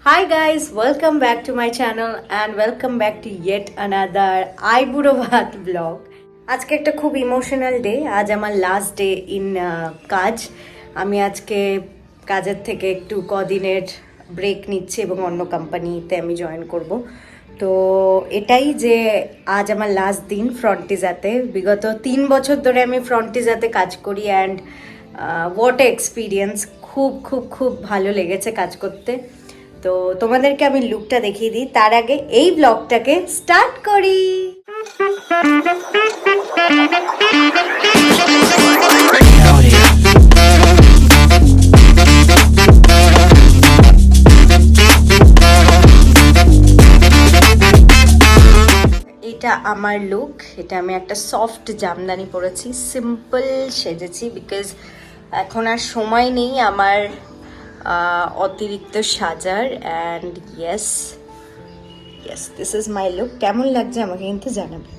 Hi guys, welcome back to my channel and welcome back to yet another আইবুড়ো ভাত blog. আজকে একটা খুব ইমোশনাল ডে। আজ আমার লাস্ট ডে ইন কাজ। আমি আজকে কাজের থেকে একটু কদিনের ব্রেক নিচ্ছি এবং অন্য কোম্পানিতে আমি জয়েন করব। তো এটাই যে আজ আমার লাস্ট দিন ফ্রন্টিজাতে। বিগত 3 বছর ধরে আমি ফ্রন্টিজাতে কাজ করি অ্যান্ড হোয়াট এক্সপিরিয়েন্স, খুব খুব খুব ভালো লেগেছে কাজ করতে। তো তোমাদেরকে আমি লুকটা দেখিয়ে দিই, তার আগে এই ব্লগটাকে স্টার্ট করি। এটা আমার লুক। এটা আমি একটা সফট জামদানি পরেছি, সিম্পল সেজেছি বিকজ এখন আর সময় নেই আমার অতিরিক্ত সাজার। And yes this is my look. কেমন লাগছে আমাকে কিন্তু জানাবে।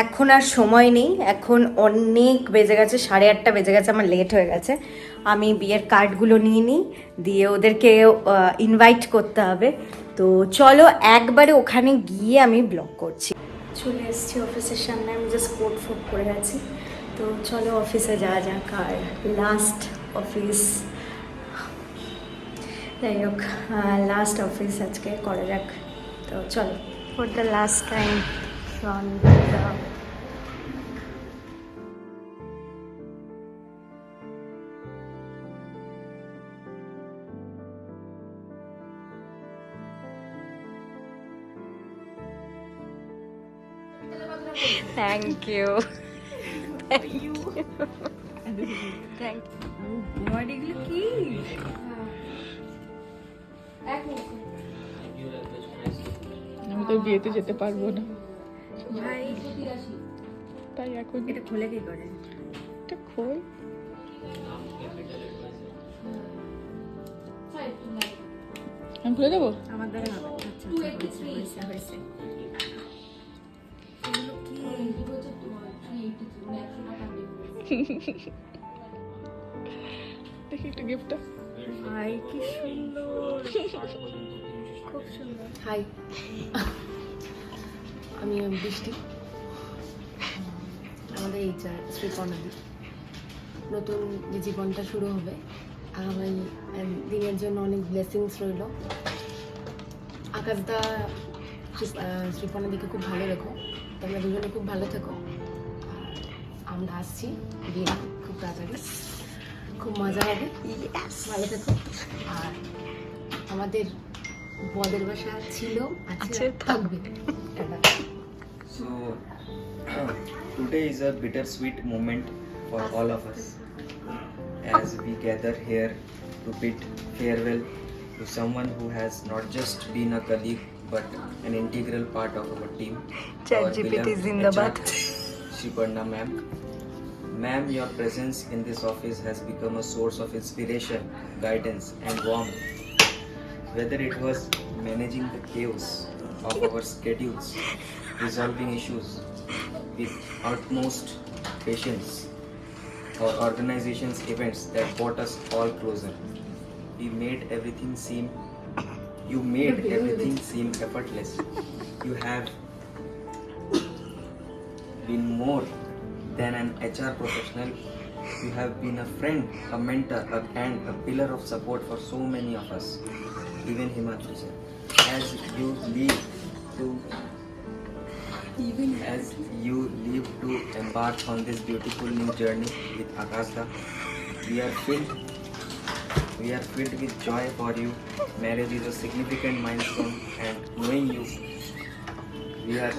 এখন আর সময় নেই, এখন অনেক বেজে গেছে, 8:30 বেজে গেছে, আমার লেট হয়ে গেছে। আমি বিয়ের কার্ডগুলো নিয়ে নিই, দিয়ে ওদেরকে ইনভাইট করতে হবে। তো চলো একবারে ওখানে গিয়ে আমি ব্লগ করছি। চলে এসেছি অফিসের সামনে, আমি জাস্ট কোট ফোট করে আছি। তো চলো অফিসে যাওয়া যাক। আর লাস্ট অফিস, যাই হোক লাস্ট অফিস আজকে করা যাক। তো চলো, for the last time from the thank you thank you thank you. কি আমি তো বিয়েতে যেতে পারবো না ভাই, তাই এখন এটা খুলে কি করে? এটা খোল। আমি খুলে দেবো? আমার দ্বারা হবে? আচ্ছা হয়েছে হয়েছে হয়েছে। এগুলো কি? দেখি একটু গিফটটা। ভাই কি সুন্দর, খুব সুন্দর। হাই, আমি বৃষ্টি। আমাদের এইচআর শ্রীপর্ণাদি। নতুন যে জীবনটা শুরু হবে আগামী দিনের জন্য অনেক ব্লেসিংস রইল। আকাশদা শ্রীপর্ণাদিকে খুব ভালো রেখো, তোমরা দুজনে খুব ভালো থেকো। আর আমরা আসছি বিয়ে খুব তাড়াতাড়ি, খুব মজা হবে, ভালো থেকো। আর আমাদের বদের বাসা ছিল, আছে, থাকবে। So, today is a bittersweet moment for all of us as we gather here to bid farewell to someone who has not just been a colleague but an integral part of our team. ChatGPT Zindabad. Shriparna ma'am. Ma'am, your presence in this office has become a source of inspiration, guidance and warmth. Whether it was managing the chaos of our schedules, resolving issues with utmost patience, or organization's events that brought us all closer, you made everything seem effortless. You have been more than an HR professional. You have been a friend, a mentor, and a pillar of support for so many of us, even Himanshu sir. As you leave to embark on this beautiful new journey with Akashda, we are filled with joy for you. Marriage is a significant milestone, and knowing you, we are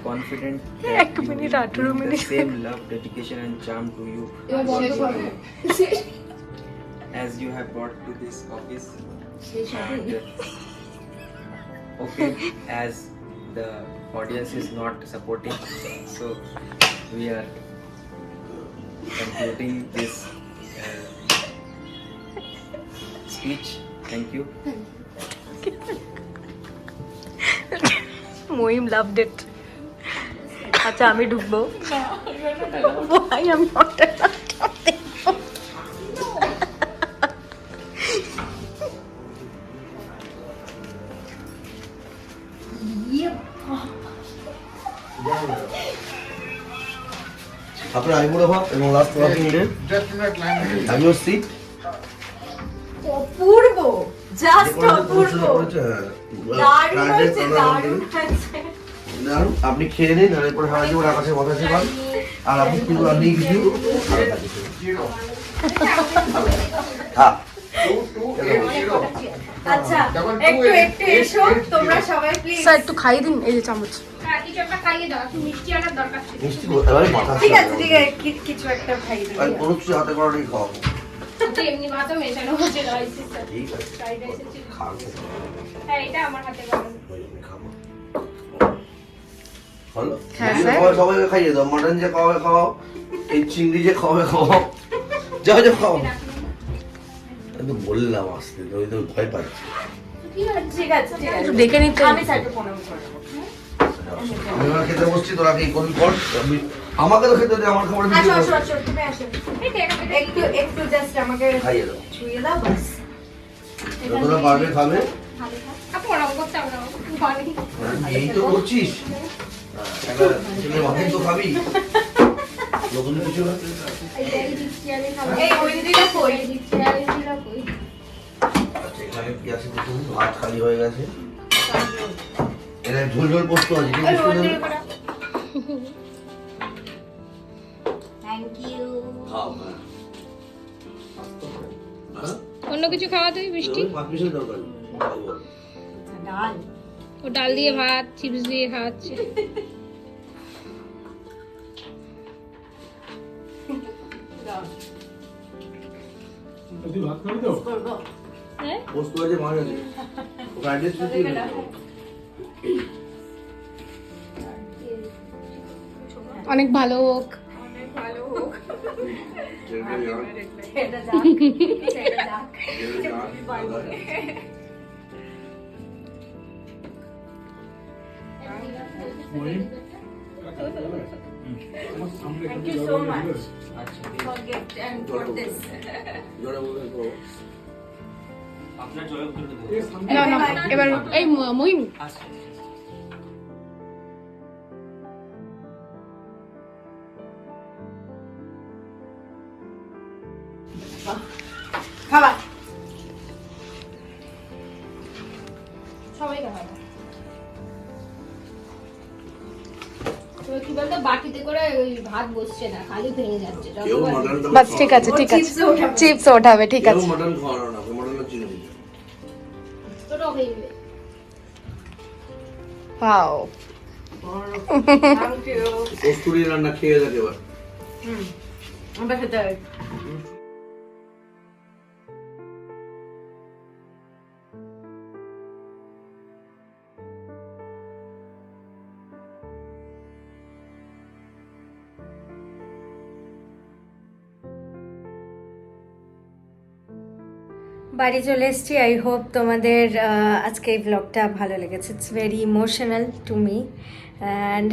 confident that you will bring the same love, dedication and charm to you as you have brought to this office. And okay, as the audience is not supporting, so we are concluding this speech. Thank you. Mahim loved it. আচ্ছা আমি ঢুকবো ভাই, আমি আজকে আইবুড়ো ভাব এবং last working day. Have your seat. অপূর্ব, জাস্ট অপূর্ব, দারুণ হয়েছে, দারুণ হয়েছে। দারুণ। আপনি খেয়ে নিন, আর এরপরে হাওয়া জীবন আকাশের বাতাসে পান। আর আপনি কিন্তু আপনি কিছু হ্যাঁ। আচ্ছা একটু একটু এসো তোমরা সবাই প্লিজ। স্যার একটু খাইয়ে দিন এই যে চামচ। মিষ্টি এবারে মাথা ঠিক আছে ঠিক আছে, কিছু একটা খাই দিই। আর কোনো কিছু হাতে করা নেই, খাওয়াবো। এমনি ভাতও মেশানো হচ্ছে রাইসের সাথে। ঠিক আছে, ফ্রাইড রাইসের চিলি। খাবো। হ্যাঁ এটা আমার হাতে বানানো। খাবো। হলো? হ্যাঁ, যদি স্যার। সবাইকে খাইয়ে দাও, মাটন যে খাওয়াবে খাওয়াও, এই চিংড়ি যে খাওয়াবে খাওয়াও, যাও যাও খাও। কিন্তু বললাম আসতে, তো ওই তো ভয় পাচ্ছি। ঠিক আছে ঠিক আছে, একটু ডেকে নিতে। আমি স্যারকে ফোন করে দেবো। আমি ওরা খেতে বসছি, তোরা কি করবি কর। আমাকে তো খেতে দে, আমার খাবার আসো দিতে আসো আসো, তুমি আসো। একটু একটু জাস্ট আমাকে খাইয়ে দাও। ছুঁয়ে দাও বাস। যতটা পারবে খাবে। আপু ওরকম করতে হবে না, বানি। এই তো করছিস, একটা ছেলে মাথায় তো খাবি। নতুন কিছু না। এই দিচ্ছি আমি খাবো। এই ওইদিকে কই? এই দিচ্ছি আর এই দিলা কই? আচ্ছা, এখানে কি আছে দেখুন, ভাত খালি হয়ে গেছে। এখানে ঝোল ঝোল পোস্ত আছে, কি পোস্ত দেবে? Thank you. খাও, হ্যাঁ। হ্যাঁ? অন্য কিছু খাওয়াতে মিষ্টি? ওই 5 পিসের দরকার। খাবো। ডাল ও ডাল দিয়ে ভাত, চিপস দিয়ে খাওয়াচ্ছে। করবো। হ্যাঁ? পোস্ত আছে, মাছ আছে। ফ্রাইড রাইস দিতে হবে। অনেক ভালো হোক। এটা যাক, এটা যাক। Thank you so much for gift and for this. জোরে বলে তো। না না এবার এই মহিম খাবার সবাই খাবে। তো কি বলতো, বাটিতে করে ওই ভাত বসছে না, খালি ভেঙে যাচ্ছে। কেউ মাটনটা বাস ঠিক আছে ঠিক আছে, চিপস ওঠাবে ঠিক কেউ আছে। মাটন খাওয়ানো না, মাটনটা চিনি দিতে। ছোট হয়ে যাবে। Wow thank you. কস্তুরি রান্না খেয়ে দেখে এবার। আমরা খেতে হবে। বাড়ি চলে এসেছি। আই হোপ তোমাদের আজকে এই ব্লগটা ভালো লেগেছে। It's very emotional to me and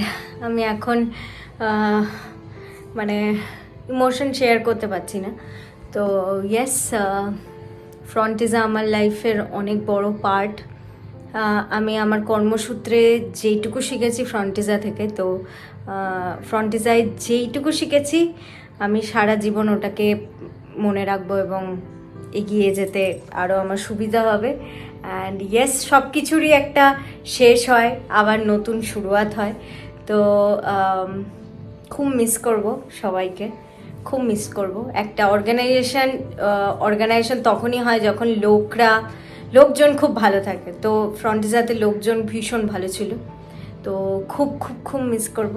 আমি এখন মানে ইমোশন শেয়ার করতে পারছি না। তো ইয়েস, ফ্রন্টিজা আমার লাইফের অনেক বড় পার্ট। আমি আমার কর্মসূত্রে যেইটুকু শিখেছি ফ্রন্টিজা থেকে, তো ফ্রন্টিজায় যেইটুকু শিখেছি আমি সারা জীবন ওটাকে মনে রাখবো এবং এগিয়ে যেতে আরও আমার সুবিধা হবে। অ্যান্ড ইয়েস, সব কিছুরই একটা শেষ হয়, আবার নতুন শুরুয়াত হয়। তো খুব মিস করব সবাইকে, খুব মিস করব। একটা অর্গানাইজেশন তখনই হয় যখন লোকজন খুব ভালো থাকে। তো ফ্রন্টিজাতে লোকজন ভীষণ ভালো ছিল। তো খুব খুব খুব মিস করব।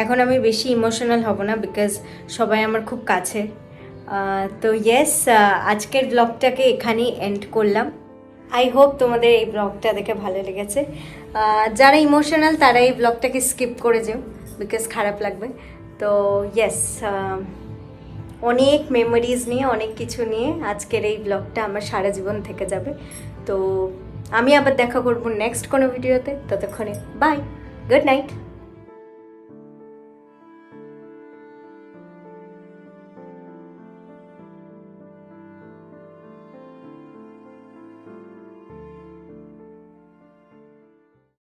এখন আমি বেশি ইমোশনাল হব না, বিকজ সবাই আমার খুব কাছে। তো ইয়েস, আজকের ব্লগটাকে এখানেই এন্ড করলাম। আই হোপ তোমাদের এই ব্লগটা দেখে ভালো লেগেছে। যারা ইমোশনাল তারা এই ব্লগটাকে স্কিপ করে যেও, বিকজ খারাপ লাগবে। তো ইয়েস, অনেক মেমোরিজ নিয়ে, অনেক কিছু নিয়ে আজকের এই ব্লগটা আমার সারা জীবন থেকে যাবে। তো আমি আবার দেখা করবো নেক্সট কোনো ভিডিওতে। ততক্ষণে বাই, গুড নাইট।